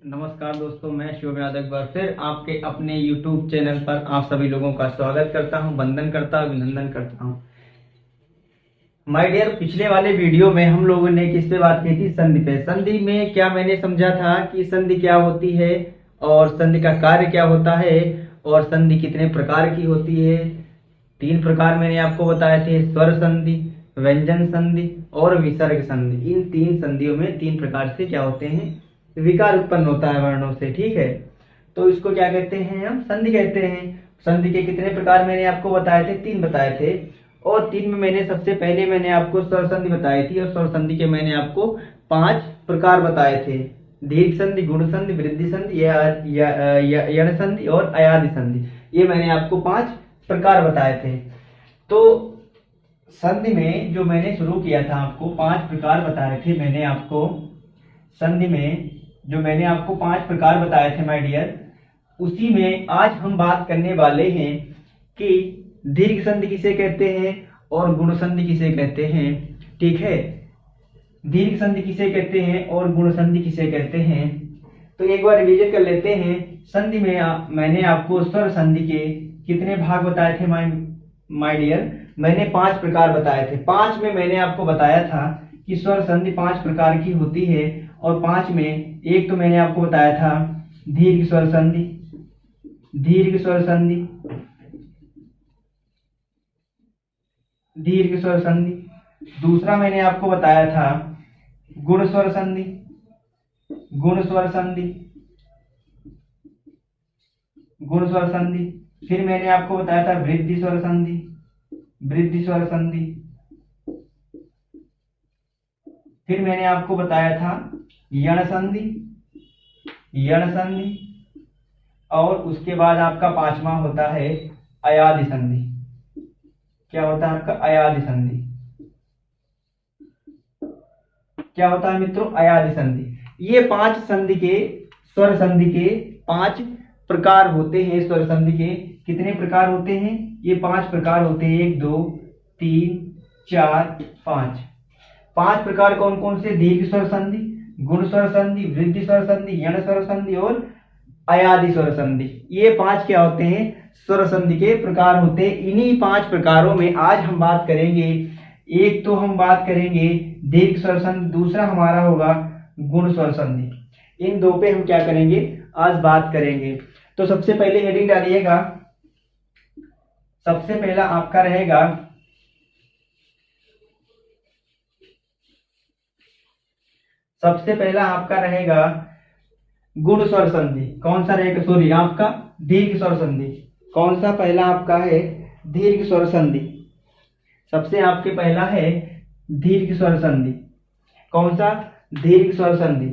नमस्कार दोस्तों, मैं शिवम यादव एक बार फिर आपके अपने YouTube चैनल पर आप सभी लोगों का स्वागत करता हूं, वंदन करता हूं, अभिनंदन करता हूं। माय डियर, पिछले वाले वीडियो में हम लोगों ने किस पे बात की थी? संधि पे। संधि में क्या मैंने समझा था कि संधि क्या होती है और संधि का कार्य क्या होता है और संधि कितने प्रकार की होती है। 3 प्रकार मैंने आपको बताए थे: स्वर संधि, व्यंजन संधि और विसर्ग संधि। इन 3 संधियों में 3 प्रकार से क्या होते हैं? विकार उत्पन्न होता है वर्णों से। ठीक है, तो इसको क्या कहते हैं? हम संधि कहते हैं। संधि के कितने प्रकार मैंने आपको बताए थे? 3 बताए थे। और 3 में मैंने सबसे पहले मैंने आपको स्वर संधि बताई थी और स्वर संधि के मैंने आपको 5 प्रकार बताए थे: दीर्घ संधि, गुण संधि, वृद्धि संधि, यण संधि और अयादि संधि। ये मैंने आपको 5 प्रकार बताए थे। तो संधि में जो मैंने शुरू किया था, आपको 5 प्रकार बताए थे मैंने आपको। संधि में जो मैंने आपको 5 प्रकार बताए थे माय डियर, उसी में आज हम बात करने वाले हैं कि दीर्घ संधि किसे कहते हैं और गुण संधि किसे कहते हैं। ठीक है, दीर्घ संधि किसे कहते हैं और गुण संधि किसे कहते हैं। तो एक बार रिवीजन कर लेते हैं। संधि में मैंने आपको स्वर संधि के कितने भाग बताए थे माय डियर? मैंने 5 प्रकार बताए थे। 5 में मैंने आपको बताया था कि स्वर संधि 5 प्रकार की होती है और 5 में एक तो मैंने आपको बताया था दीर्घ स्वर संधि, दीर्घ स्वर संधि, दीर्घ स्वर संधि। दूसरा मैंने आपको बताया था गुण स्वर संधि, गुण स्वर संधि, गुण स्वर संधि। फिर मैंने आपको बताया था वृद्धि स्वर संधि, वृद्धि स्वर संधि। फिर मैंने आपको बताया था यण संधि, यण संधि। और उसके बाद आपका 5वां होता है अयादि संधि। क्या होता है आपका? अयादि संधि। क्या होता है मित्रों? अयादि संधि। ये 5 संधि के, स्वर संधि के 5 प्रकार होते हैं। स्वर संधि के कितने प्रकार होते हैं? ये 5 प्रकार होते हैं। 1 2 3 4 5। 5 प्रकार कौन कौन से? दीर्घ स्वर संधि, गुण स्वर संधि, वृद्धि स्वर संधि, यण स्वर संधि और अयादि स्वर संधि। ये 5 क्या होते हैं? स्वर संधि के प्रकार होते हैं। इन्हीं 5 प्रकारों में आज हम बात करेंगे। एक तो हम बात करेंगे दीर्घ स्वर संधि, दूसरा हमारा होगा गुण स्वर संधि। इन दो पे हम क्या करेंगे? आज बात करेंगे। तो सबसे पहले हेडिंग डालिएगा। सबसे पहला आपका रहेगा सबसे पहला आपका रहेगा गुण स्वर संधि। कौन सा रहेगा? सॉरी, आपका दीर्घ स्वर संधि। कौन सा पहला आपका है? दीर्घ स्वर संधि। सबसे आपके पहला है दीर्घ स्वर संधि। कौन सा? दीर्घ स्वर संधि।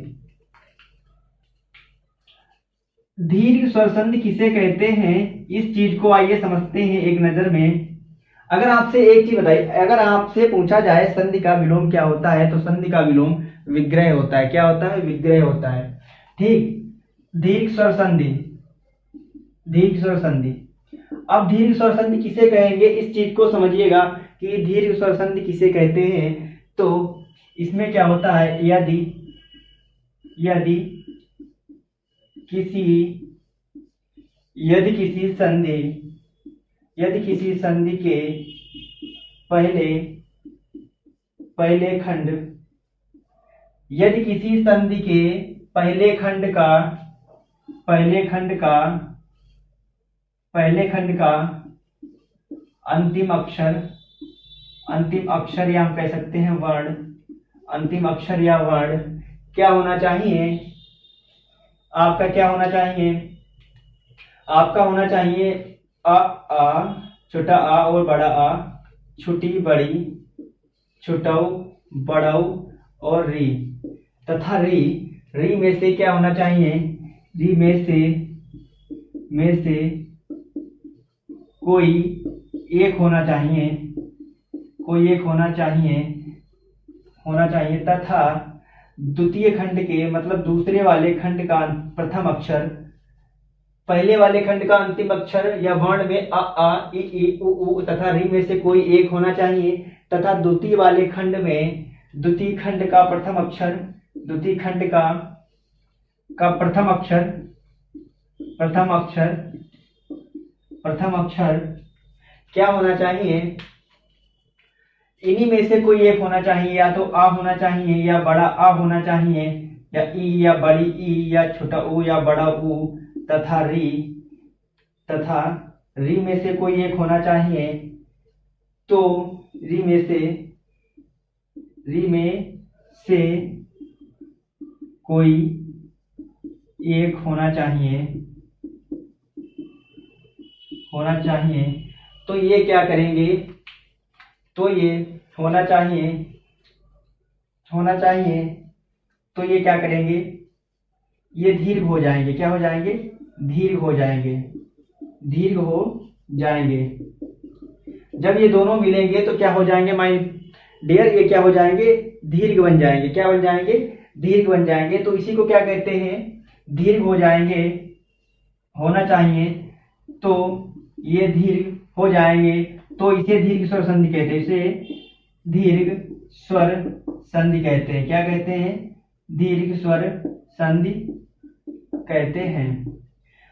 दीर्घ स्वर संधि किसे कहते हैं, इस चीज को आइए समझते हैं एक नजर में। अगर आपसे एक चीज बताइए, अगर आपसे पूछा जाए संधि का विलोम क्या होता है, तो संधि का विलोम विग्रह होता है। क्या होता है? विग्रह होता है। ठीक। दीर्घ स्वर संधि, दीर्घ स्वर संधि। अब दीर्घ स्वर संधि किसे कहेंगे, इस चीज को समझिएगा कि दीर्घ स्वर संधि किसे कहते हैं। तो इसमें क्या होता है? यदि यदि किसी यदि किसी संधि यदि किसी संधि के पहले पहले खंड यदि किसी संधि के पहले खंड का पहले खंड का पहले खंड का अंतिम अक्षर या हम कह सकते हैं वर्ण, अंतिम अक्षर या वर्ण क्या होना चाहिए? आपका क्या होना चाहिए? आपका होना चाहिए आ, छोटा आ और बड़ा आ, छोटी बड़ी, छुटऊ बड़ऊ और री तथा री। री में से क्या होना चाहिए? री में से कोई एक होना चाहिए, कोई एक होना चाहिए तथा द्वितीय खंड के, मतलब दूसरे वाले खंड का प्रथम अक्षर, पहले वाले खंड का अंतिम अक्षर या वर्ण में आ ई उ तथा री में से कोई एक होना चाहिए तथा द्वितीय वाले खंड में द्वितीय खंड का प्रथम अक्षर, द्वितीय खंड का का प्रथम अक्षर क्या होना चाहिए? इन्हीं में से कोई एक होना चाहिए, या तो आ होना चाहिए, या बड़ा आ होना चाहिए, या ई, या बड़ी ई, या छोटा ऊ, या बड़ा ऊ, तथा री में से कोई एक होना चाहिए। तो री में से कोई एक होना चाहिए। तो ये क्या करेंगे? तो ये होना चाहिए। तो ये क्या करेंगे? ये दीर्घ हो जाएंगे। क्या हो जाएंगे? दीर्घ हो जाएंगे। जब ये दोनों मिलेंगे तो क्या हो जाएंगे माय डियर? ये क्या हो जाएंगे? दीर्घ बन जाएंगे। क्या बन जाएंगे? दीर्घ बन जाएंगे। तो इसी को क्या कहते हैं? दीर्घ हो जाएंगे, होना चाहिए। तो ये दीर्घ हो जाएंगे, तो इसे दीर्घ स्वर संधि कहते हैं। इसे दीर्घ स्वर संधि कहते हैं। क्या कहते हैं? दीर्घ स्वर संधि कहते हैं।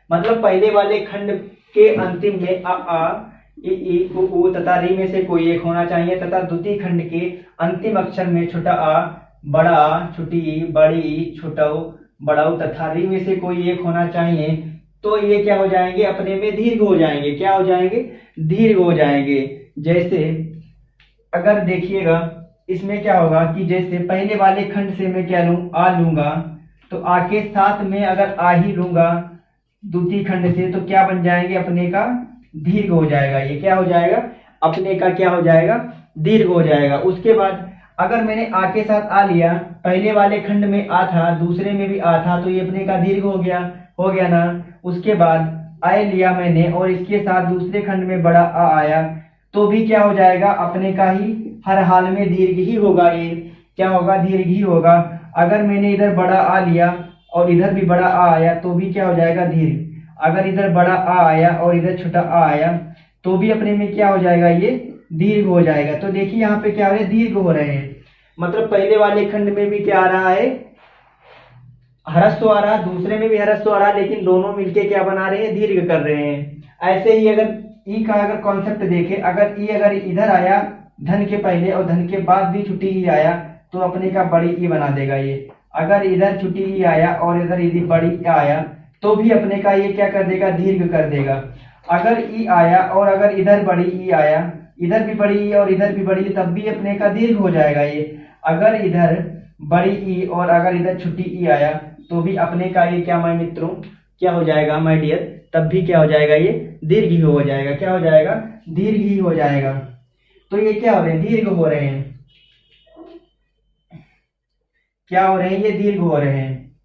मतलब पहले वाले खंड के अंतिम में आ, ई, उ तथा री में से कोई एक होना चाहिए, तथा द्वितीय खंड के अंतिम अक्षर में छोटा आ, बड़ा आ, छोटी ई, बड़ी ई, छोटा ऊ, बड़ा ऊ तथा री में से कोई एक होना चाहिए। तो ये क्या हो जाएंगे? अपने में दीर्घ हो जाएंगे। क्या हो जाएंगे? दीर्घ हो जाएंगे। जैसे अगर देखिएगा, इसमें क्या होगा कि जैसे पहले वाले खंड से मैं क्या लूं? आ लूंगा, तो आ के साथ में अगर आ ही लूंगा द्वितीय खंड से, तो क्या बन जाएंगे? अपने का दीर्घ हो जाएगा। ये क्या हो जाएगा? अपने का क्या हो जाएगा? दीर्घ हो जाएगा। उसके बाद अगर मैंने आ के साथ आ लिया, पहले वाले खंड में आ था, दूसरे में भी आ था, तो ये अपने का दीर्घ हो गया ना। उसके बाद आय लिया मैंने और इसके साथ दूसरे खंड में बड़ा आ आया, तो भी क्या हो जाएगा? अपने का ही हर हाल में दीर्घ ही होगा। ये क्या होगा? दीर्घ ही होगा। अगर मैंने इधर बड़ा आ लिया और इधर भी बड़ा आ आया, तो भी क्या हो जाएगा? दीर्घ। अगर इधर बड़ा आ आया और इधर छोटा आ आया, तो भी अपने में क्या हो जाएगा? ये दीर्घ हो जाएगा। तो देखिए यहाँ पे क्या हो रहा है? दीर्घ हो रहे हैं। मतलब पहले वाले खंड में भी क्या आ रहा है? ह्रस्व आ रहा, दूसरे में भी ह्रस्व आ रहा, लेकिन दोनों मिलके क्या बना रहे हैं? दीर्घ कर रहे हैं। ऐसे ही अगर ई का अगर कॉन्सेप्ट देखें, अगर ई अगर इधर आया धन के पहले और धन के बाद भी छुट्टी ई आया, तो अपने का बड़ी ई बना देगा ये। अगर इधर छुट्टी ई आया और इधर इधर बड़ी ई आया, तो भी अपने का ये क्या कर देगा? दीर्घ कर देगा। अगर ई आया और अगर इधर बड़ी ई आया, इधर भी बड़ी ई और इधर भी बड़ी ई, तब भी अपने का दीर्घ हो जाएगा ये। अगर इधर बड़ी ई और अगर इधर छोटी ई आया, तो भी अपने का ये क्या माय मित्रों? क्या हो जाएगा माय डियर? तब भी क्या हो जाएगा? ये दीर्घ ही हो जाएगा। क्या हो जाएगा? दीर्घ ही हो जाएगा। तो ये क्या हो रहे हैं? दीर्घ हो रहे हैं। क्या हो रहे हैं? ये दीर्घ हो रहे हैं।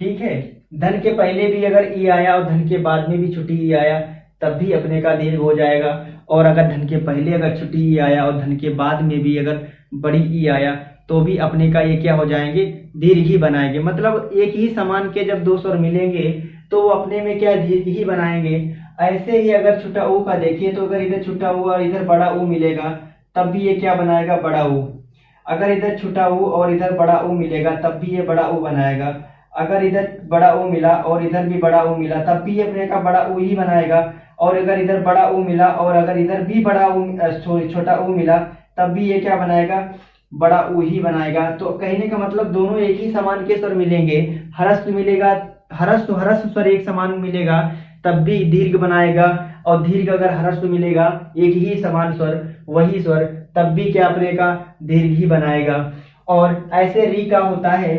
ठीक है। धन के पहले भी अगर ई आया और धन के बाद में भी छुट्टी ई आया, तब भी अपने का दीर्घ हो जाएगा। और अगर धन के पहले अगर छुट्टी ई आया और धन के बाद में भी अगर बड़ी ई आया, तो भी अपने का ये क्या हो जाएंगे? दीर्घ ही बनाएंगे। मतलब एक ही समान के जब दो स्वर मिलेंगे, तो वो अपने में क्या? दीर्घ ही बनाएंगे। ऐसे ही अगर छोटा ऊ का देखिए, तो अगर इधर छोटा ऊ और इधर बड़ा ऊ मिलेगा, तब भी ये क्या बनाएगा? बड़ा ऊ। अगर इधर छोटा ऊ और इधर बड़ा ऊ मिलेगा, तब भी ये बड़ा ऊ बनाएगा। अगर इधर बड़ा ऊ मिला और इधर भी बड़ा ऊ मिला, तब भी अपने का बड़ा ऊ ही बनाएगा। और अगर इधर बड़ा ऊ मिला और अगर इधर भी बड़ा ऊ छोटा ऊ मिला, तब भी ये क्या बनाएगा? बड़ा ऊ ही बनाएगा। तो कहने का मतलब दोनों एक ही समान के स्वर मिलेंगे, ह्रस्व मिलेगा, ह्रस्व स्वर एक समान मिलेगा, तब भी दीर्घ बनाएगा। और दीर्घ अगर ह्रस्व मिलेगा, एक ही समान स्वर, वही स्वर, तब भी क्या अपने का? दीर्घ ही बनाएगा। और ऐसे री का होता है,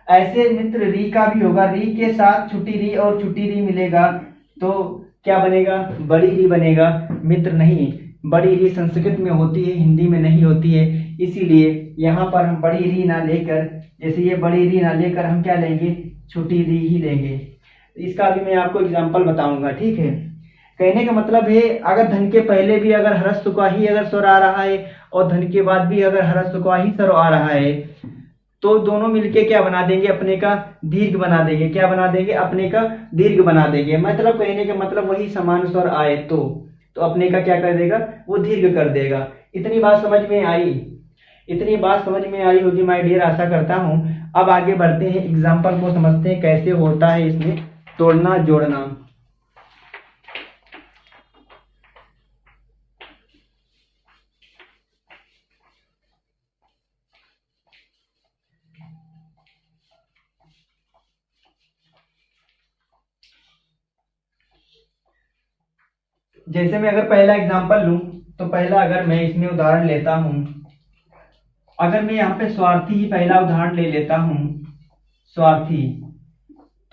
ऐसे मित्र री का भी होगा। री के साथ छुट्टी री और छुट्टी री मिलेगा, तो क्या बनेगा? बड़ी री बनेगा। मित्र नहीं, बड़ी री संस्कृत में होती है, हिंदी में नहीं होती है। इसीलिए यहाँ पर हम बड़ी री ना लेकर, जैसे ये बड़ी री ना लेकर हम क्या लेंगे? छोटी री ही लेंगे। इसका भी मैं आपको एग्जाम्पल बताऊंगा। ठीक है। कहने का मतलब है, अगर धन के पहले भी अगर ह्रस्व का ही अगर स्वर आ रहा है और धन के बाद भी अगर ह्रस्व का ही स्वर आ रहा है, तो दोनों मिलके क्या बना देंगे? अपने का दीर्घ बना देंगे। क्या बना देंगे? अपने का दीर्घ बना देंगे। मतलब कहने का मतलब वही समान स्वर आए तो अपने का क्या कर देगा? वो दीर्घ कर देगा। इतनी बात समझ में आई? इतनी बात समझ में आई होगी माय डियर, आशा करता हूँ। अब आगे बढ़ते हैं, एग्जाम्पल को समझते हैं कैसे होता है इसमें तोड़ना जोड़ना। जैसे मैं अगर पहला एग्जाम्पल लूं तो पहला अगर मैं इसमें उदाहरण लेता हूं, अगर मैं यहाँ पे स्वार्थी ही पहला उदाहरण ले लेता हूं, स्वार्थी,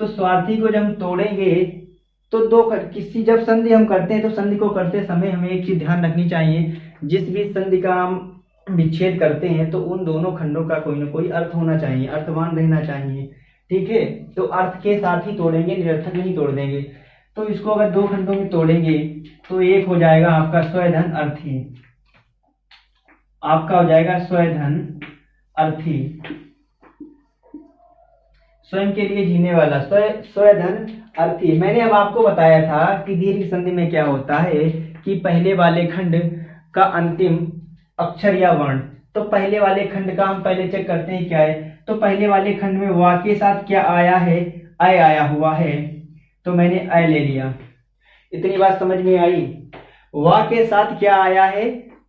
तो स्वार्थी को जब हम तोड़ेंगे तो किसी जब संधि हम करते हैं तो संधि को करते समय हमें एक चीज ध्यान रखनी चाहिए, जिस भी संधि का हम विच्छेद करते हैं तो उन दोनों खंडों का कोई ना कोई अर्थ होना चाहिए, अर्थवान रहना चाहिए। ठीक है, तो अर्थ के साथ ही तोड़ेंगे, निरर्थक नहीं तोड़ देंगे। तो इसको अगर दो खंडों में तोड़ेंगे तो एक हो जाएगा आपका स्वधन अर्थी, आपका हो जाएगा स्वधन अर्थी, स्वयं के लिए जीने वाला, स्वधन अर्थी। मैंने अब आपको बताया था कि दीर्घ संधि में क्या होता है कि पहले वाले खंड का अंतिम अक्षर या वर्ण, तो पहले वाले खंड का हम पहले चेक करते हैं क्या है। तो पहले वाले खंड में वा के साथ क्या आया है, अय आया हुआ है, तो मैंने अय ले लिया। इतनी बात समझ में आई। वा के साथ क्या आया है,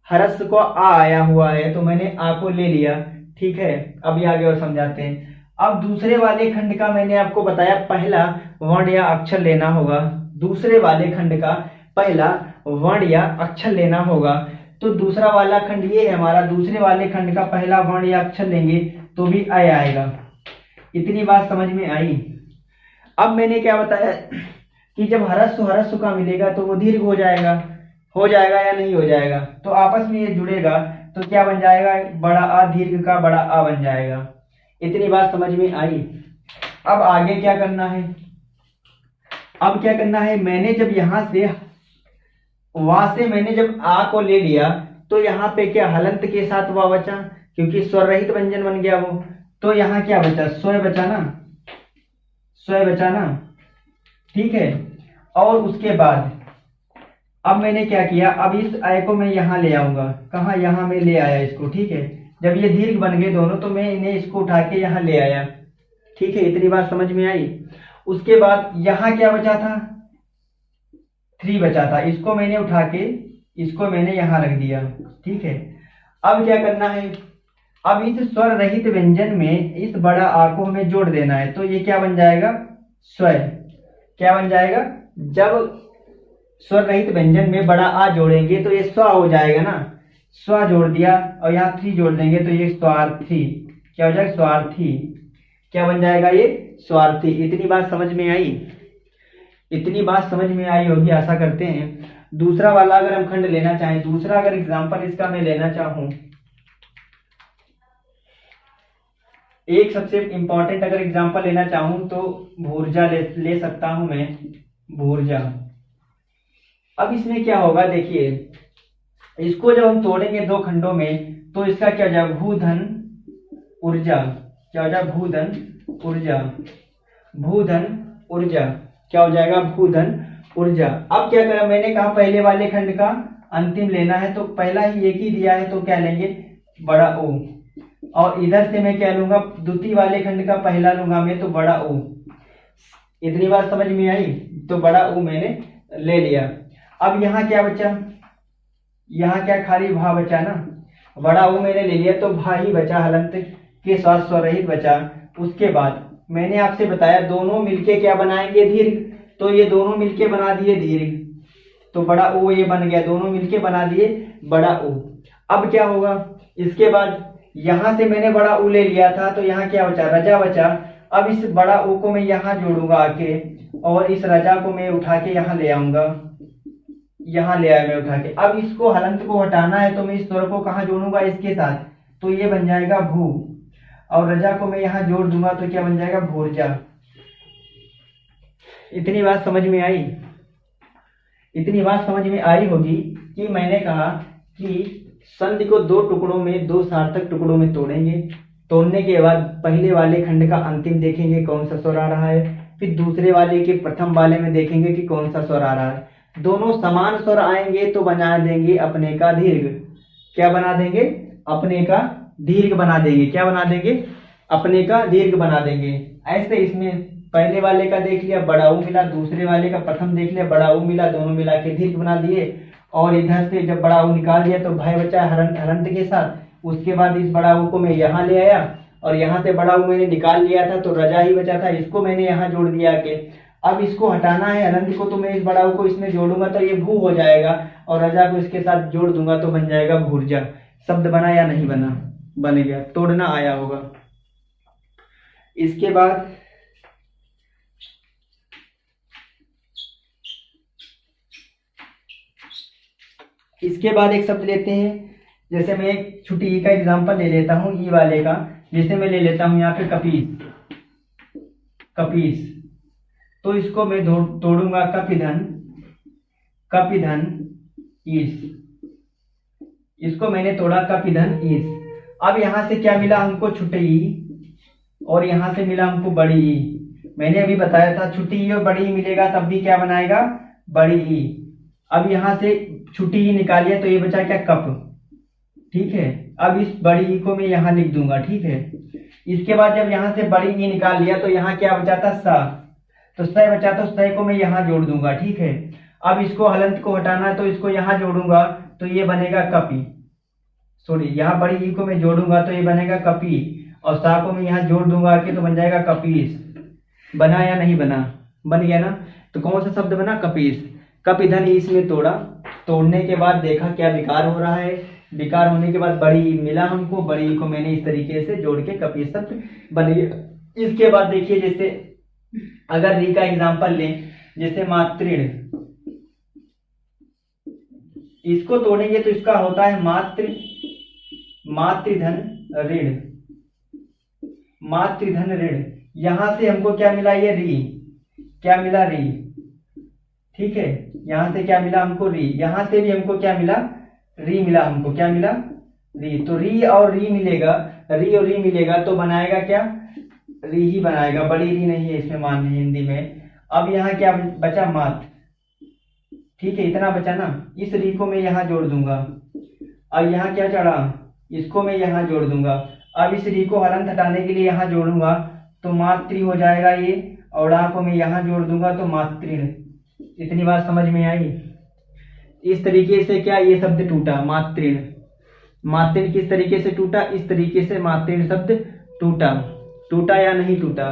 हरस को आ आया हुआ है, तो मैंने आ को ले लिया। ठीक है, अभी आगे और समझाते हैं। अब दूसरे वाले खंड का मैंने आपको बताया पहला वर्ण या अक्षर लेना होगा, दूसरे वाले खंड का पहला वर्ण या अक्षर लेना होगा। तो दूसरा वाला खंड ये है हमारा, दूसरे वाले खंड का पहला वर्ण या अक्षर लेंगे तो भी अय आएगा। इतनी बात समझ में आई। अब मैंने क्या बताया कि जब हरस्व का मिलेगा तो वो दीर्घ हो जाएगा या नहीं हो जाएगा, तो आपस में ये जुड़ेगा तो क्या बन जाएगा, बड़ा आ दीर्घ का बड़ा आ बन जाएगा। इतनी बात समझ में आई। अब आगे क्या करना है, अब क्या करना है, मैंने जब यहां से वहां से मैंने जब आ को ले लिया तो यहाँ पे क्या हलंत के साथ वा बचा, क्योंकि स्वर रहित व्यंजन बन गया वो, तो यहाँ क्या बचा, स्वय बचा ना, स्वय बचा ना। ठीक है, और उसके बाद अब मैंने क्या किया, अब इस अय को मैं यहाँ ले आऊंगा, कहा यहाँ मैं ले आया इसको। ठीक है, जब ये दीर्घ बन गए दोनों तो मैं इन्हें इसको उठा के यहाँ ले आया। ठीक है, इतनी बात समझ में आई। उसके बाद यहाँ क्या बचा था, 3 बचा था, इसको मैंने उठा के इसको मैंने यहाँ रख दिया। ठीक है, अब क्या करना है, अब इस स्वर रहित व्यंजन में इस बड़ा आ को हमें जोड़ देना है, तो ये क्या बन जाएगा, स्वय। क्या बन जाएगा, जब स्वर रहित व्यंजन में बड़ा आ जोड़ेंगे तो ये स्व हो जाएगा ना, स्व जोड़ दिया और यहाँ 3 जोड़ देंगे तो ये स्वार्थी। क्या हो जाएगा, स्वार्थी। क्या बन जाएगा, ये स्वार्थी। इतनी बात समझ में आई, इतनी बात समझ में आई होगी, आशा करते हैं। दूसरा वाला अगर हम खंड लेना चाहें, दूसरा अगर एग्जाम्पल इसका मैं लेना चाहूं, एक सबसे इंपॉर्टेंट अगर एग्जाम्पल लेना चाहूं तो भूर्जा ले सकता हूं मैं, भूर्जा। अब इसमें क्या होगा, देखिए इसको जब हम तोड़ेंगे दो खंडों में तो इसका क्या हो जाएगा, भूधन ऊर्जा। क्या हो जाएगा, भूधन ऊर्जा, भूधन ऊर्जा। क्या हो जाएगा, भूधन ऊर्जा। अब क्या करा, मैंने कहा पहले वाले खंड का अंतिम लेना है तो पहला ही एक ही दिया है तो क्या लेंगे, बड़ा ओ, और इधर से मैं क्या लूंगा, द्वितीय वाले खंड का पहला लूंगा मैं तो बड़ा ओ। इतनी बात समझ में आई, तो बड़ा ओ मैंने ले लिया। अब यहाँ क्या बचा, यहाँ क्या खाली भा बचा ना, बड़ा ओ मैंने ले लिया तो भा ही बचा, हलंत के साथ स्वर रहित बचा। उसके बाद मैंने आपसे बताया दोनों मिलके क्या बनाएंगे, दीर्घ, तो ये दोनों मिलके बना दिए दीर्घ, तो बड़ा ओ ये बन गया, दोनों मिलके बना दिए बड़ा ओ। अब क्या होगा, इसके बाद यहां से मैंने बड़ा ऊ ले लिया था तो यहाँ क्या बचा, रजा बचा। अब इस बड़ा ऊ को मैं यहाँ जोड़ूंगा आके, और इस रजा को मैं उठा के यहाँ ले आऊंगा, यहाँ ले आया मैं उठा के। अब इसको हलंत को हटाना है तो मैं इस स्वर को कहाँ जोड़ूंगा, इसके साथ, तो ये बन जाएगा भू, और रजा को मैं यहाँ जोड़ दूंगा तो क्या बन जाएगा, भूर्जा। इतनी बात समझ में आई, इतनी बात समझ में आई होगी कि मैंने कहा कि संधि को दो टुकड़ों में, दो सार्थक टुकड़ों में तोड़ेंगे। तोड़ने के बाद पहले वाले खंड का अंतिम देखेंगे कौन सा स्वर आ रहा है, फिर दूसरे वाले के प्रथम वाले में देखेंगे कि कौन सा स्वर आ रहा है। दोनों समान स्वर आएंगे तो बना देंगे अपने का दीर्घ। क्या बना देंगे, अपने का दीर्घ बना देंगे। क्या बना देंगे? अपने का दीर्घ बना देंगे। ऐसे इसमें पहले वाले का देख लिया बड़ा ऊ मिला, दूसरे वाले का प्रथम देख लिया बड़ा ऊ मिला, दोनों मिला के दीर्घ बना दिए। और इधर से जब बड़ा ऊ निकाल दिया तो भय बचा हलंत के साथ। उसके बाद इस बड़ा ऊ को मैं यहाँ ले आया और यहाँ से बड़ा ऊ मैंने निकाल लिया था तो रजा ही बचा था, इसको मैंने यहाँ जोड़ दिया के। अब इसको हटाना है हलंत को, तो मैं इस बड़ा ऊ को इसमें जोड़ूंगा तो ये भू हो जाएगा और रजा को इसके साथ जोड़ दूंगा तो बन जाएगा भूर्जा। शब्द बना या नहीं बना? बन गया। तोड़ना आया होगा। इसके बाद एक शब्द लेते हैं। जैसे मैं एक छोटी ई का एग्जांपल ले लेता हूं, ई वाले का। जैसे मैं ले लेता हूं यहाँ पे कपीस। तो इसको मैं तोड़ूंगा कपिधन ईस। इसको मैंने तोड़ा कपिधन ईस। अब यहां से क्या मिला हमको? छोटी ई, और यहां से मिला हमको बड़ी ई। मैंने अभी बताया था छोटी ई और बड़ी ई मिलेगा तब भी क्या बनाएगा? बड़ी ई। अब यहां से छोटी ई निकालिए तो ये बचा क्या? कप। ठीक है। अब इस बड़ी ई को मैं यहाँ लिख दूंगा। ठीक है। इसके बाद जब यहाँ से बड़ी ई निकाल लिया तो यहाँ क्या बचा था? सा। तो स बचा तो स को मैं यहाँ जोड़ दूंगा। ठीक है। अब इसको हलंत को हटाना है तो इसको यहाँ जोड़ूंगा तो ये बनेगा कपी। सॉरी, यहाँ बड़ी ई को मैं जोड़ूंगा तो ये बनेगा कपी और सा को मैं यहाँ जोड़ दूंगा आके तो बन जाएगा कपीस। बना या नहीं बना? बन गया ना। तो कौन सा शब्द बना? कपीस। कपिधन ईस में तोड़ा। तोड़ने के बाद देखा क्या विकार हो रहा है। विकार होने के बाद बड़ी ई मिला हमको, बड़ी ई को मैंने इस तरीके से जोड़ के कपीस शब्द बन गया। इसके बाद देखिए, जैसे अगर री का एग्जाम्पल लें, जैसे मातृण, इसको तोड़ेंगे तो इसका होता है मातृधन ऋण। मातृधन ऋण। यहां से हमको क्या मिला? ये री। क्या मिला? री। ठीक है। यहां से क्या मिला हमको? री। यहां से भी हमको क्या मिला? री मिला हमको। क्या मिला? री। तो री और री मिलेगा, री और री मिलेगा तो बनाएगा क्या? री ही बनाएगा। बड़ी री नहीं है इसमें मान ली हिंदी में। अब यहाँ क्या बचा? मात। ठीक है, इतना बचा ना। इस री को मैं यहाँ जोड़ दूंगा। अब यहाँ क्या चढ़ा? इसको मैं यहाँ जोड़ दूंगा। अब इस री को हलंत हटाने के लिए यहाँ जोड़ूंगा तो मातृ हो जाएगा ये, और आ को मैं यहाँ जोड़ दूंगा तो मातृण। इतनी बात समझ में आई? इस तरीके से क्या ये शब्द टूटा? मातृण। मातृण किस तरीके से टूटा? इस तरीके से मातृण शब्द टूटा। टूटा या नहीं टूटा?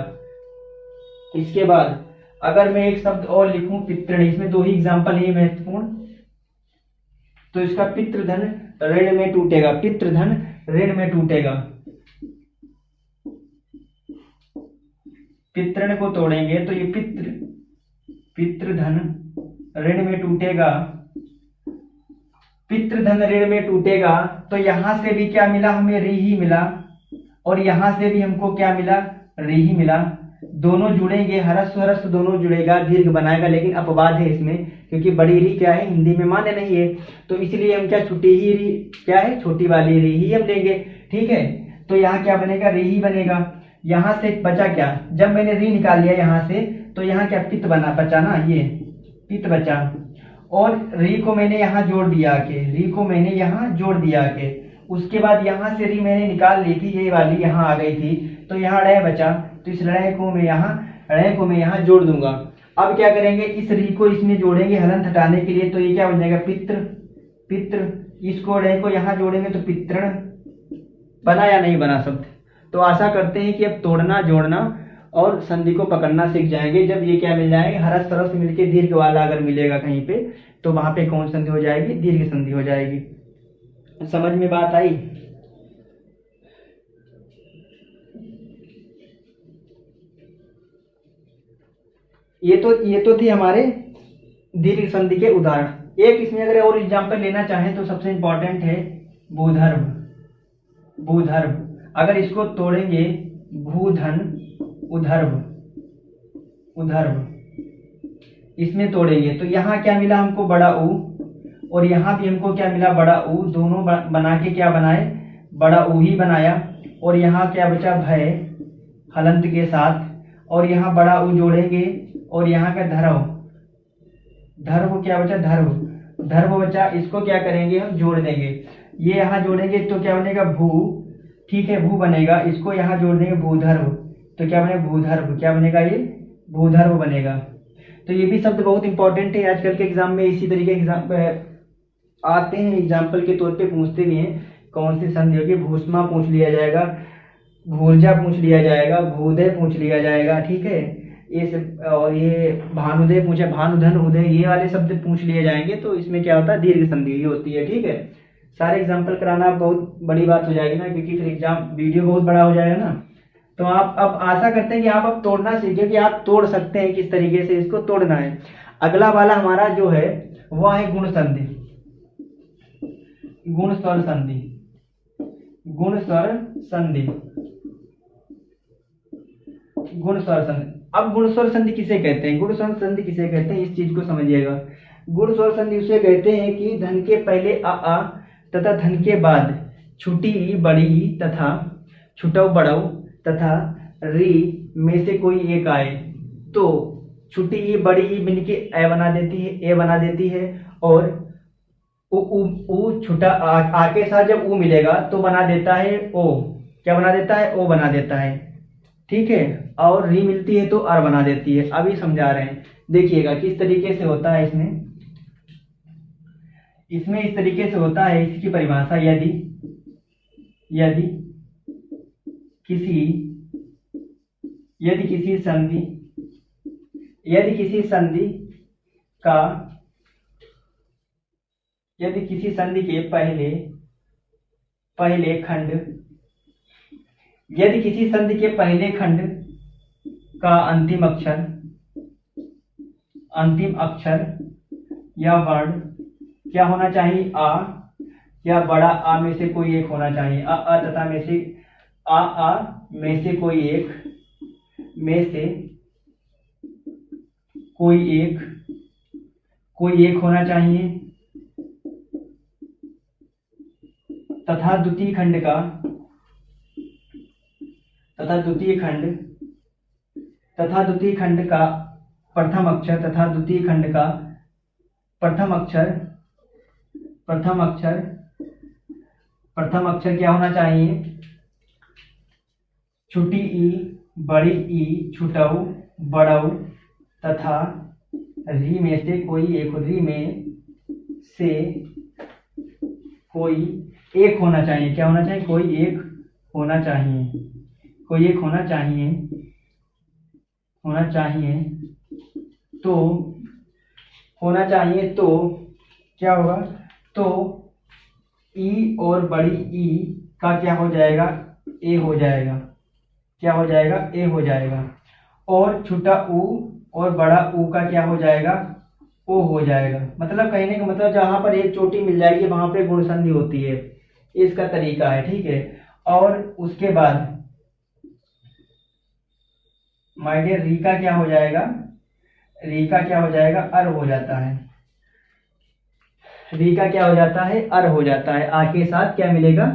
इसके बाद अगर मैं एक शब्द और लिखूं पितृण, इसमें दो ही एग्जांपल है महत्वपूर्ण। तो इसका पितृधन ऋण में टूटेगा। पितृधन ऋण में टूटेगा। पितृण को तोड़ेंगे तो ये पितृधन ऋण में टूटेगा। पितृधन ऋण में टूटेगा तो यहां से भी क्या मिला? हमें री ही मिला, और यहां से भी हमको क्या मिला? री ही मिला। दोनों जुड़ेंगे, हरस्व हरस्व दोनों जुड़ेगा, दीर्घ बनाएगा, लेकिन अपवाद है इसमें क्योंकि बड़ी री क्या है? हिंदी में मान्य नहीं है। तो इसलिए हम क्या छोटी ही री क्या है? छोटी वाली री ही हम लेंगे। ठीक है। तो यहाँ क्या बनेगा? री ही बनेगा। यहाँ से बचा क्या? जब मैंने री निकाल लिया यहाँ से तो यहाँ क्या पित्त बचा ना, ये पित्त बचा। और री को मैंने यहाँ जोड़ दिया के, री को मैंने यहाँ जोड़ दिया के। उसके बाद यहाँ से री मैंने निकाल ली थी, ये वाली यहाँ आ गई थी तो यहाँ ड़य बचा। तो इस ड़य को मैं यहाँ जोड़ दूंगा। अब क्या करेंगे? इस री को इसमें जोड़ेंगे हलंत हटाने के लिए तो ये क्या बन जाएगा? पित्र। इसको ड़य को यहाँ जोड़ेंगे तो पितृण। बना या नहीं बना शब्द? तो आशा करते हैं कि अब तोड़ना, जोड़ना और संधि को पकड़ना सीख जाएंगे। जब ये क्या मिल जाएंगे? हरस तरस मिलके दीर्घ वाला अगर मिलेगा कहीं पे तो वहां पे कौन संधि हो जाएगी? दीर्घ संधि हो जाएगी। समझ में बात आई? ये तो थी हमारे दीर्घ संधि के उदाहरण। एक इसमें अगर और एग्जाम्पल लेना चाहें तो सबसे इंपॉर्टेंट है भूधर्व। अगर इसको तोड़ेंगे भूधन उधर्व, इसमें तोड़ेंगे तो यहाँ क्या मिला हमको? बड़ा ऊ, और यहाँ भी हमको क्या मिला? बड़ा ऊ। दोनों बना के क्या बनाए? बड़ा ऊ ही बनाया। और यहाँ क्या बचा? भय हलंत के साथ, और यहाँ बड़ा ऊ जोड़ेंगे और यहाँ का धर्व क्या बचा? धर्व बचा। इसको क्या करेंगे? हम जोड़ देंगे। ये यहाँ जोड़ेंगे तो क्या बनेगा? ठीक है, भू बनेगा, इसको यहाँ जोड़ देंगे भूधर्व, तो क्या बनेगा भूधर्व, क्या बनेगा ये भूधर्व बनेगा। तो ये भी शब्द बहुत इंपॉर्टेंट है, आजकल के एग्जाम में इसी तरीके एग्जाम आते हैं, एग्जाम्पल के तौर पे पूछते भी हैं। कौन सी संधि होगी, भूष्मा पूछ लिया जाएगा, भूर्जा पूछ लिया जाएगा, भूदय पूछ लिया जाएगा, ठीक है, ये सब, और ये भानुदय पूछे, भानुधन उदय, ये वाले शब्द पूछ लिए जाएंगे। तो इसमें क्या होता है, दीर्घ संधि होती है, ठीक है। सारे एग्जाम्पल कराना बहुत बड़ी बात हो जाएगी ना, क्योंकि फिर एग्जाम वीडियो बहुत बड़ा हो जाएगा ना। तो आप अब आशा करते हैं कि आप अब तोड़ना सीखे, कि आप तोड़ सकते हैं, किस तरीके से इसको तोड़ना है। अगला वाला हमारा जो है वह है गुण संधि, गुण स्वर संधि, गुण स्वर संधि, गुण स्वर संधि। अब गुण स्वर संधि किसे कहते हैं, गुण स्वर संधि किसे कहते हैं, इस चीज को समझिएगा। गुण स्वर संधि उसे कहते हैं कि धन के पहले आ तथा धन के बाद छुटी ई बड़ी ई तथा छुटव बड़व तथा री में से कोई एक आए। तो छुटी ई बड़ी ई मिल के ए बना देती है, ए बना देती है, और उ छुटा आ के साथ जब उ मिलेगा तो बना देता है ओ, क्या बना देता है, ओ बना देता है, ठीक है। और री मिलती है तो आर बना देती है। अभी समझा रहे हैं, देखिएगा किस तरीके से होता है। इसमें इस तरीके से होता है, इसकी परिभाषा, यदि किसी संधि के पहले खंड का अंतिम अक्षर या वर्ण क्या होना चाहिए, आ या बड़ा आ में से कोई एक होना चाहिए। आ तथा में से आ में से कोई एक होना चाहिए, तथा द्वितीय खंड का प्रथम अक्षर तथा द्वितीय खंड का प्रथम अक्षर क्या होना चाहिए, छुटी ई बड़ी ई छुटऊ बड़ऊ तथा री में से कोई एक होना चाहिए, क्या होना चाहिए, कोई एक होना चाहिए। तो क्या होगा, तो ई और बड़ी ई का क्या हो जाएगा, ए हो जाएगा, क्या हो जाएगा, ए हो जाएगा। और छोटा ऊ और बड़ा ऊ का क्या हो जाएगा, ओ हो जाएगा। मतलब कहने का मतलब जहां पर एक चोटी मिल जाएगी वहां पे गुण संधि होती है, इसका तरीका है, ठीक है। और उसके बाद माय डियर री का क्या हो जाएगा, अर हो जाता है, री का क्या हो जाता है, अर हो जाता है। आ के साथ क्या मिलेगा,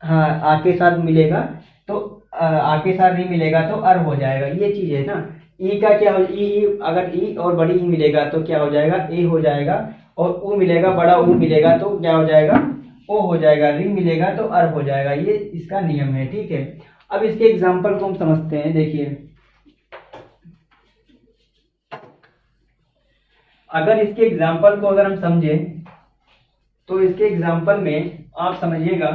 हाँ आ के साथ मिलेगा, तो आ के साथ री मिलेगा तो अर हो जाएगा, ये चीज है ना। ई का क्या हो, ई अगर ई और बड़ी ई मिलेगा तो क्या हो जाएगा, ए हो जाएगा, और ऊ मिलेगा, बड़ा ऊ मिलेगा तो क्या हो जाएगा, ओ हो जाएगा, री मिलेगा तो अर हो जाएगा। ये इसका नियम है, ठीक है। अब इसके एग्जाम्पल को हम समझते हैं। देखिए, अगर इसके एग्जाम्पल को अगर हम समझें तो इसके एग्जाम्पल में आप समझिएगा,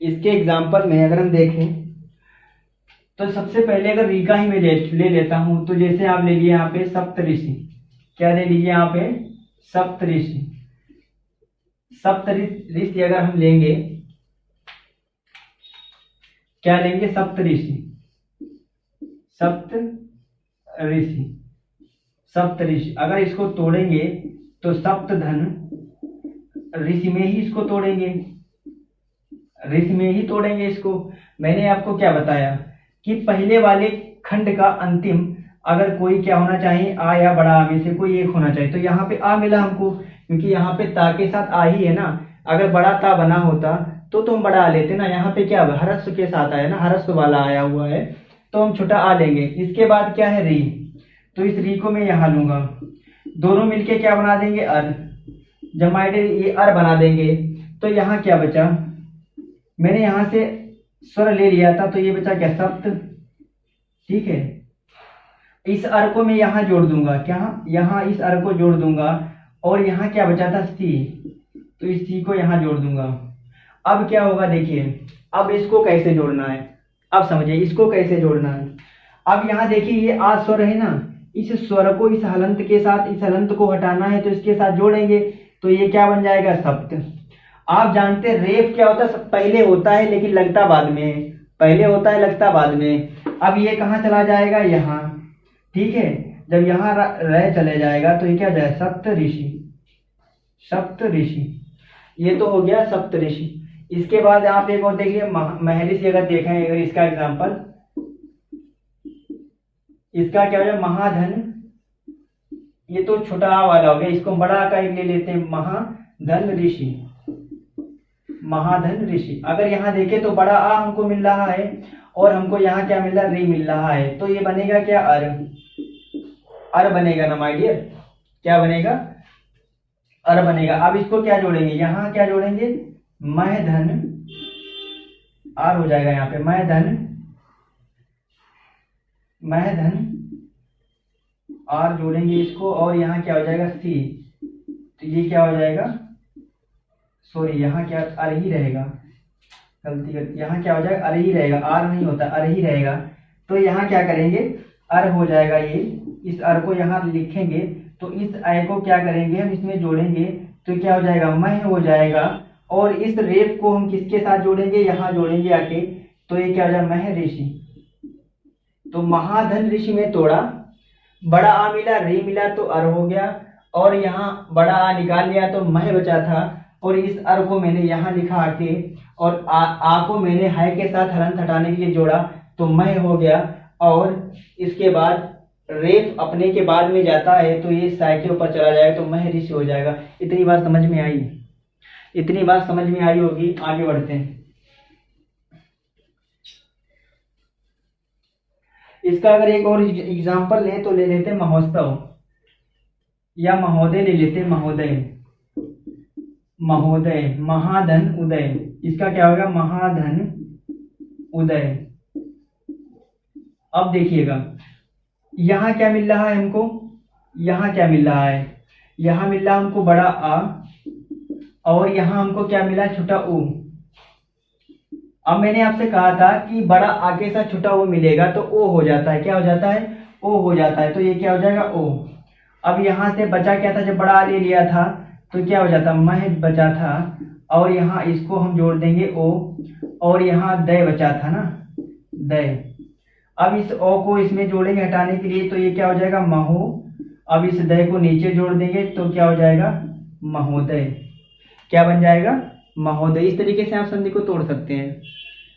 इसके एग्जाम्पल में अगर हम देखें तो सबसे पहले अगर रीका ही मैं ले लेता हूं, तो जैसे आप ले लिए यहाँ पे सप्तऋषि, क्या ले लीजिए यहाँ पे, सप्तऋषि अगर हम लेंगे, क्या लेंगे, सप्तऋषि। अगर इसको तोड़ेंगे तो सप्त धन ऋषि में ही इसको तोड़ेंगे, इसको। मैंने आपको क्या बताया कि पहले वाले खंड का अंतिम अगर कोई क्या होना चाहिए, आ या बड़ा आ में से कोई एक होना चाहिए। तो यहाँ पे आ मिला हमको, क्योंकि यहाँ पे ता के साथ आ ही है ना। अगर बड़ा ता बना होता तो हम बड़ा आ लेते ना। यहाँ पे क्या हरस्व के साथ आया ना, हरस्व वाला आया हुआ है, तो हम छोटा आ लेंगे। इसके बाद क्या है, री, तो इस री को मैं यहाँ लूंगा। दोनों मिलके क्या बना देंगे, अर। जब माय डियर ये अर बना देंगे तो यहाँ क्या बचा, मैंने यहाँ से स्वर ले लिया था तो ये बचा क्या, सप्त। ठीक है, इस अर को मैं यहाँ जोड़ दूंगा, क्या, यहाँ इस अर को जोड़ दूंगा और यहाँ क्या बचा था, सी, तो इस सी को यहाँ जोड़ दूंगा। अब क्या होगा देखिए, अब इसको कैसे जोड़ना है, अब समझिए इसको कैसे जोड़ना है। अब यहाँ देखिए ये आ स्वर है ना, इस स्वर को इस हलंत के साथ, इस हलंत को हटाना है तो इसके साथ जोड़ेंगे तो ये क्या बन जाएगा, सप्त। आप जानते हैं रेफ क्या होता है, पहले होता है लेकिन लगता बाद में है, पहले होता है लगता बाद में। अब ये कहाँ चला जाएगा, यहाँ। ठीक है, जब यहाँ रह चले जाएगा तो ये क्या जाए, सप्त ऋषि, सप्त ऋषि। ये तो हो गया सप्त ऋषि। इसके बाद आप एक और देखिए महर्षि, अगर देखें अगर इसका एग्जांपल, इसका क्या हो जाए, महाधन। ये तो छोटा आ वाला हो गया, इसको बड़ा का एक ले लेते हैं, महाधन ऋषि, महाधन ऋषि। अगर यहाँ देखें तो बड़ा आ हमको मिल रहा है और हमको यहाँ क्या मिल रहा है, री मिल रहा है, तो ये बनेगा क्या, अर। अर बनेगा ना माय डियर, क्या बनेगा, अर बनेगा। अब इसको क्या जोड़ेंगे, यहाँ क्या जोड़ेंगे, मह धन, आर हो जाएगा यहाँ पे, मह धन, मह धन, आर जोड़ेंगे इसको और यहाँ क्या हो जाएगा, सी, तो ये क्या हो जाएगा, सॉरी यहाँ क्या अर ही रहेगा, गलती कर, यहाँ क्या हो जाएगा, अर ही रहेगा, आर नहीं होता, अर ही रहेगा। तो यहाँ क्या करेंगे, अर हो जाएगा, ये इस अर को यहाँ लिखेंगे तो इस अय को क्या करेंगे हम इसमें जोड़ेंगे तो क्या हो जाएगा, मह हो जाएगा। और इस रेफ को हम किसके साथ जोड़ेंगे, यहाँ जोड़ेंगे आके, तो ये क्या हो जाएगा, मह ऋषि। तो महाधन ऋषि में तोड़ा, बड़ा आ मिला, रे मिला तो अर हो गया, और यहाँ बड़ा आ निकाल लिया तो मह बचा था, और इस अर को मैंने यहाँ लिखा आके, और आ को मैंने है के साथ हलंत हटाने के लिए जोड़ा तो मह हो गया। और इसके बाद रेफ अपने के बाद में जाता है तो ये साय के ऊपर चला जाएगा तो मह ऋषि हो जाएगा। इतनी बात समझ में आई, इतनी बात समझ में आई होगी। आगे बढ़ते हैं। इसका अगर एक और एग्जाम्पल लें तो ले लेते हैं महोत्सव, या महोदय ले लेते हैं, महोदय, महोदय, महाधन उदय। इसका क्या होगा, महाधन उदय। अब देखिएगा यहाँ क्या मिल रहा है हमको, यहाँ क्या मिल रहा है, यहाँ मिल रहा है हमको बड़ा आ, और यहाँ हमको क्या मिला, छोटा ऊ। अब मैंने आपसे कहा था कि बड़ा आ के साथ छोटा ओ मिलेगा तो ओ हो जाता है, क्या हो जाता है, ओ हो जाता है, तो ये क्या हो जाएगा, ओ। अब यहाँ से बचा क्या था, जब बड़ा आ ले लिया था तो क्या हो जाता, मह बचा था, और यहाँ इसको हम जोड़ देंगे ओ, और यहाँ दय बचा था ना, दय। अब इस ओ को इसमें जोड़ेंगे हटाने के लिए तो ये क्या हो जाएगा, महो। अब इस दय को नीचे जोड़ देंगे तो क्या हो जाएगा, महोदय। क्या बन जाएगा, महोदय। इस तरीके से आप संधि को तोड़ सकते हैं।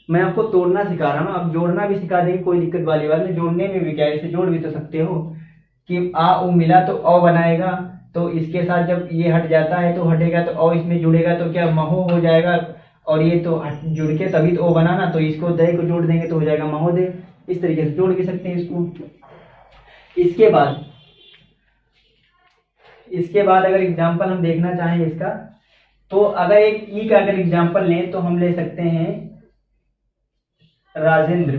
मैं आपको तोड़ना सिखा रहा हूँ, अब जोड़ना भी सिखा देंगे, कोई दिक्कत वाली बात नहीं। जोड़ने में भी क्या है, इसे जोड़ भी तो सकते हो कि आ उ मिला तो ओ बनाएगा, तो इसके साथ जब ये हट जाता है तो हटेगा तो ओ इसमें जुड़ेगा तो क्या, महो हो जाएगा, और ये तो जुड़ के तभी तो ओ बनाना, तो इसको दय को जोड़ देंगे तो हो जाएगा महोदय। इस तरीके से जोड़ भी सकते हैं इसको। इसके बाद अगर एग्जाम्पल हम देखना चाहें इसका, तो अगर एक ई का अगर एग्जाम्पल लें तो हम ले सकते हैं राजेंद्र,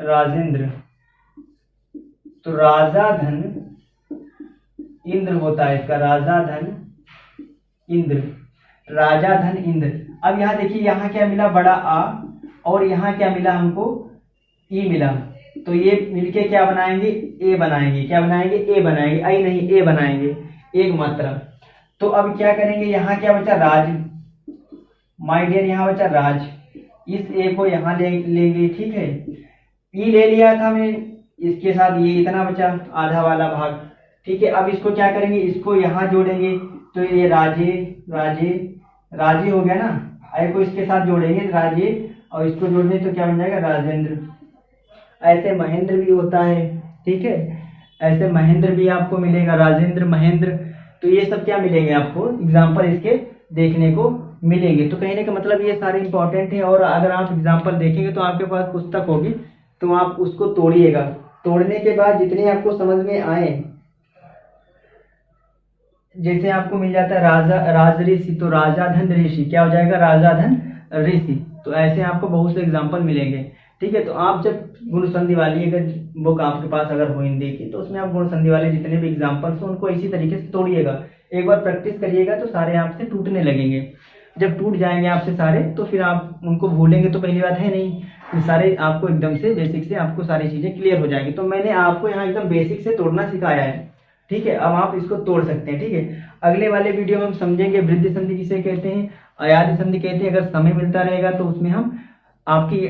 राजेंद्र। तो राजा धन इंद्र होता है इसका, राजा धन इंद्र, राजा धन इंद्र। अब यहाँ देखिए यहाँ क्या मिला, बड़ा आ, और यहाँ क्या मिला हमको, ई मिला, तो ये मिलके क्या बनाएंगे, ए बनाएंगे। क्या बनाएंगे, ए बनाएंगे, आई नहीं ए बनाएंगे, एक मात्रा। तो अब क्या करेंगे, यहाँ क्या बचा, राज, माय डियर, यहाँ बचा राज। इस ए को यहाँ लेंगे, ठीक है। ई ले लिया था मैं, इसके साथ ये इतना बचा आधा वाला भाग, ठीक है। अब इसको क्या करेंगे, इसको यहाँ जोड़ेंगे तो ये राजे, राजे, राजे हो गया ना। आई को इसके साथ जोड़ेंगे राजे, और इसको जोड़ने तो क्या बन जाएगा, राजेंद्र। ऐसे महेंद्र भी होता है, ठीक है, ऐसे महेंद्र भी आपको मिलेगा, राजेंद्र, महेंद्र। तो ये सब क्या मिलेंगे आपको, एग्जाम्पल इसके देखने को मिलेंगे। तो कहने का मतलब ये सारे इंपॉर्टेंट है, और अगर आप एग्जाम्पल देखेंगे तो आपके पास पुस्तक होगी तो आप उसको तोड़िएगा। तोड़ने के बाद जितने आपको समझ में आए जैसे आपको मिल जाता है राजा राज ऋषि, तो राजा धन ऋषि क्या हो जाएगा, राजा धन ऋषि। तो ऐसे आपको बहुत से एग्जाम्पल मिलेंगे। ठीक है, तो आप जब गुण संधि वाली अगर बुक आपके पास अगर हो हिंदी की, तो उसमें आप गुण संधि वाले जितने भी एग्जाम्पल्स हैं उनको इसी तरीके से तोड़िएगा। एक बार प्रैक्टिस करिएगा तो सारे आपसे टूटने लगेंगे। जब टूट जाएंगे आपसे सारे, तो फिर आप उनको भूलेंगे तो पहली बात है नहीं, फिर सारे आपको एकदम से बेसिक से आपको सारी चीजें क्लियर हो जाएंगी। तो मैंने आपको यहाँ एकदम बेसिक से तोड़ना सिखाया है। ठीक है, अब आप इसको तोड़ सकते हैं। ठीक है, अगले वाले वीडियो में हम समझेंगे वृद्धि संधि किसे कहते हैं, अयादि संधि कहते हैं। अगर समय मिलता रहेगा तो उसमें हम आपकी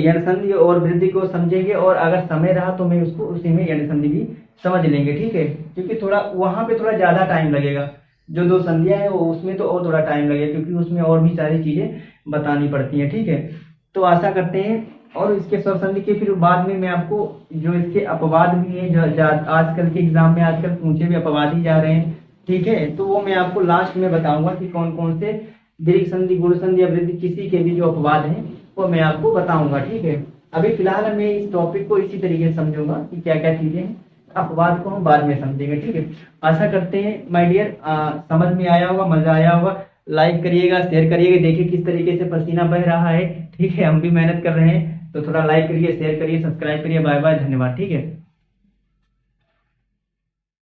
यण संधि और वृद्धि को समझेंगे, और अगर समय रहा तो मैं उसको उसी में यण संधि भी समझ लेंगे। ठीक है, क्योंकि थोड़ा वहां पे थोड़ा ज्यादा टाइम लगेगा, जो दो संधियां है वो उसमें तो और थोड़ा टाइम लगेगा, क्योंकि उसमें और भी सारी चीजें बतानी पड़ती हैं। ठीक है, तो आशा करते हैं। और इसके स्वर संधि के फिर बाद में मैं आपको जो इसके अपवाद भी हैं, जो आजकल के एग्जाम में आजकल पूछे भी अपवाद ही जा रहे हैं। ठीक है, तो वो मैं आपको लास्ट में बताऊंगा कि कौन कौन से दीर्घ संधि, गुण संधि या वृद्धि किसी के भी जो अपवाद हैं वो मैं आपको बताऊंगा। ठीक है, अभी फिलहाल मैं इस टॉपिक को इसी तरीके से समझूंगा कि क्या क्या चीजें हैं, अपवाद को हम बाद में समझेंगे। ठीक है, आशा करते हैं माय डियर समझ में आया होगा, मजा आया होगा। लाइक करिएगा, शेयर करिएगा, देखिए किस तरीके से पसीना बह रहा है। ठीक है, हम भी मेहनत कर रहे हैं, तो थोड़ा लाइक करिए, शेयर करिए, सब्सक्राइब करिए। बाय बाय, धन्यवाद। ठीक है।